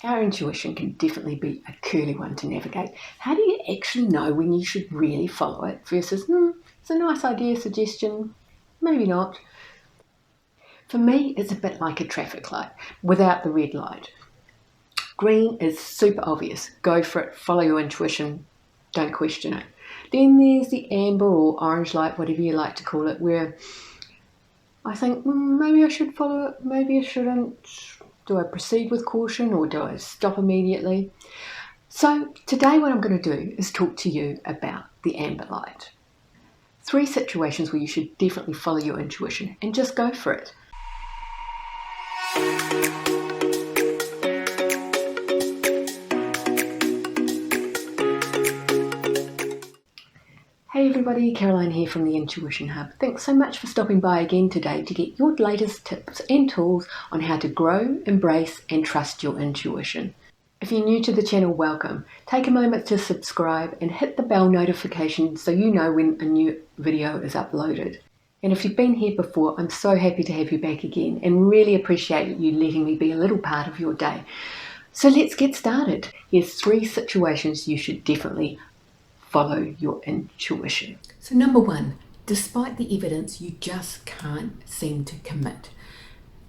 Our intuition can definitely be a curly one to navigate. How do you actually know when you should really follow it versus, it's a nice idea, suggestion, maybe not? For me, it's a bit like a traffic light without the red light. Green is super obvious. Go for it, follow your intuition, don't question it. Then there's the amber or orange light, whatever you like to call it, where I think, maybe I should follow it, maybe I shouldn't. Do I proceed with caution or do I stop immediately? So today what I'm going to do is talk to you about the amber light. 3 situations where you should definitely follow your intuition and just go for it. Hey everybody, Caroline here from the Intuition Hub. Thanks so much for stopping by again today to get your latest tips and tools on how to grow, embrace and trust your intuition. If you're new to the channel, welcome. Take a moment to subscribe and hit the bell notification so you know when a new video is uploaded. And if you've been here before, I'm so happy to have you back again and really appreciate you letting me be a little part of your day. So let's get started. Here's 3 situations you should definitely follow your intuition. So number 1, despite the evidence, you just can't seem to commit.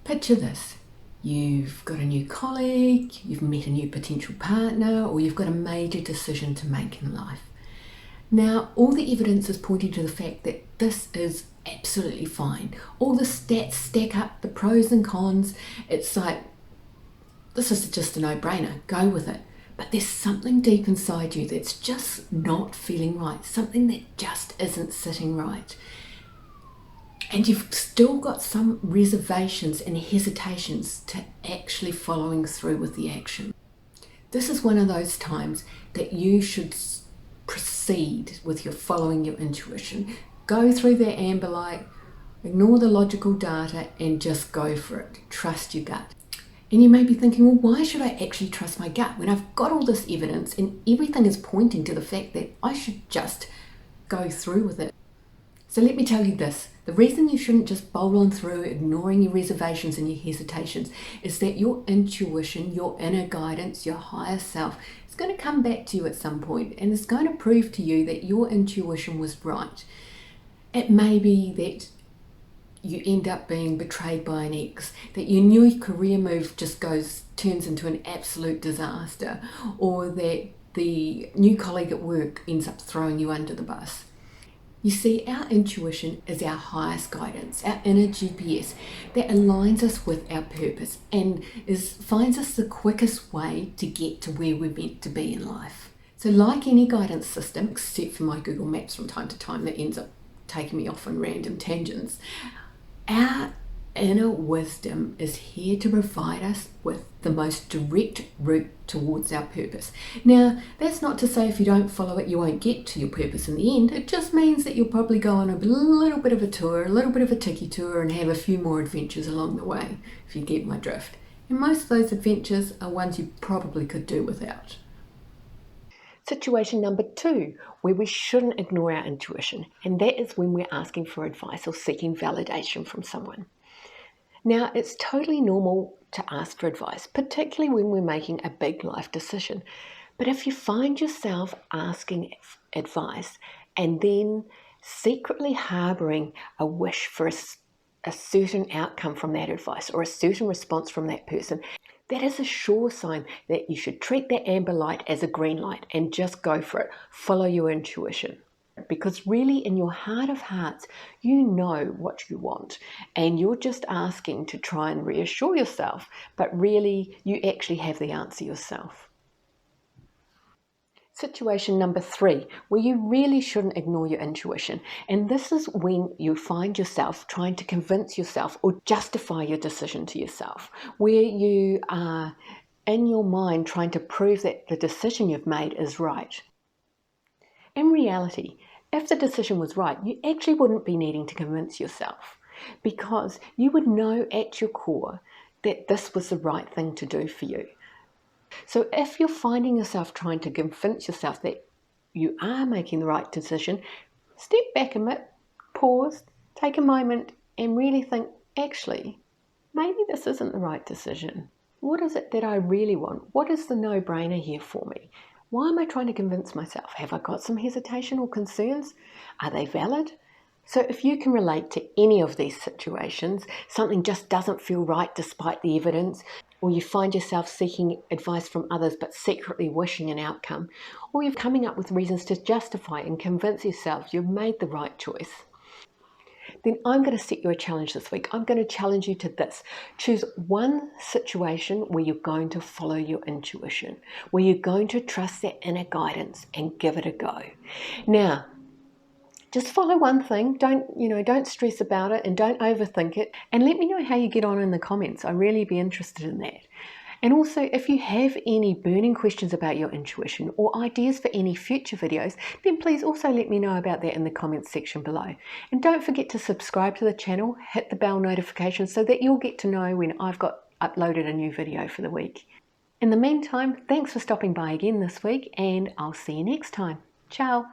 Picture this. You've got a new colleague, you've met a new potential partner, or you've got a major decision to make in life. Now, all the evidence is pointing to the fact that this is absolutely fine. All the stats stack up, the pros and cons. It's like, this is just a no-brainer, go with it. But there's something deep inside you that's just not feeling right, something that just isn't sitting right. And you've still got some reservations and hesitations to actually following through with the action. This is one of those times that you should proceed with your following your intuition. Go through that amber light, ignore the logical data and just go for it. Trust your gut. And you may be thinking, well, why should I actually trust my gut when I've got all this evidence and everything is pointing to the fact that I should just go through with it? So let me tell you this, the reason you shouldn't just bowl on through ignoring your reservations and your hesitations is that your intuition, your inner guidance, your higher self is going to come back to you at some point and it's going to prove to you that your intuition was right. It may be that you end up being betrayed by an ex, that your new career move just turns into an absolute disaster, or that the new colleague at work ends up throwing you under the bus. You see, our intuition is our highest guidance, our inner GPS that aligns us with our purpose and finds us the quickest way to get to where we're meant to be in life. So like any guidance system, except for my Google Maps from time to time that ends up taking me off on random tangents, our inner wisdom is here to provide us with the most direct route towards our purpose. Now, that's not to say if you don't follow it, you won't get to your purpose in the end. It just means that you'll probably go on a little bit of a tour, a little bit of a tiki tour, and have a few more adventures along the way, if you get my drift. And most of those adventures are ones you probably could do without. Situation number 2, where we shouldn't ignore our intuition, and that is when we're asking for advice or seeking validation from someone. Now, it's totally normal to ask for advice, particularly when we're making a big life decision. But if you find yourself asking advice and then secretly harboring a wish for a certain outcome from that advice or a certain response from that person, that is a sure sign that you should treat that amber light as a green light and just go for it. Follow your intuition. Because really in your heart of hearts, you know what you want and you're just asking to try and reassure yourself, but really you actually have the answer yourself. Situation number 3, where you really shouldn't ignore your intuition. And this is when you find yourself trying to convince yourself or justify your decision to yourself, where you are in your mind trying to prove that the decision you've made is right. In reality, if the decision was right, you actually wouldn't be needing to convince yourself because you would know at your core that this was the right thing to do for you. So if you're finding yourself trying to convince yourself that you are making the right decision, step back a bit, pause, take a moment and really think, actually, maybe this isn't the right decision. What is it that I really want? What is the no-brainer here for me? Why am I trying to convince myself? Have I got some hesitation or concerns? Are they valid? So if you can relate to any of these situations, something just doesn't feel right despite the evidence, or you find yourself seeking advice from others but secretly wishing an outcome, or you're coming up with reasons to justify and convince yourself you've made the right choice, then I'm going to set you a challenge this week. I'm going to challenge you to this. Choose one situation where you're going to follow your intuition, where you're going to trust that inner guidance and give it a go. Now, just follow one thing. Don't stress about it and don't overthink it. And let me know how you get on in the comments. I'd really be interested in that. And also, if you have any burning questions about your intuition or ideas for any future videos, then please also let me know about that in the comments section below. And don't forget to subscribe to the channel, hit the bell notification so that you'll get to know when I've got uploaded a new video for the week. In the meantime, thanks for stopping by again this week, and I'll see you next time. Ciao.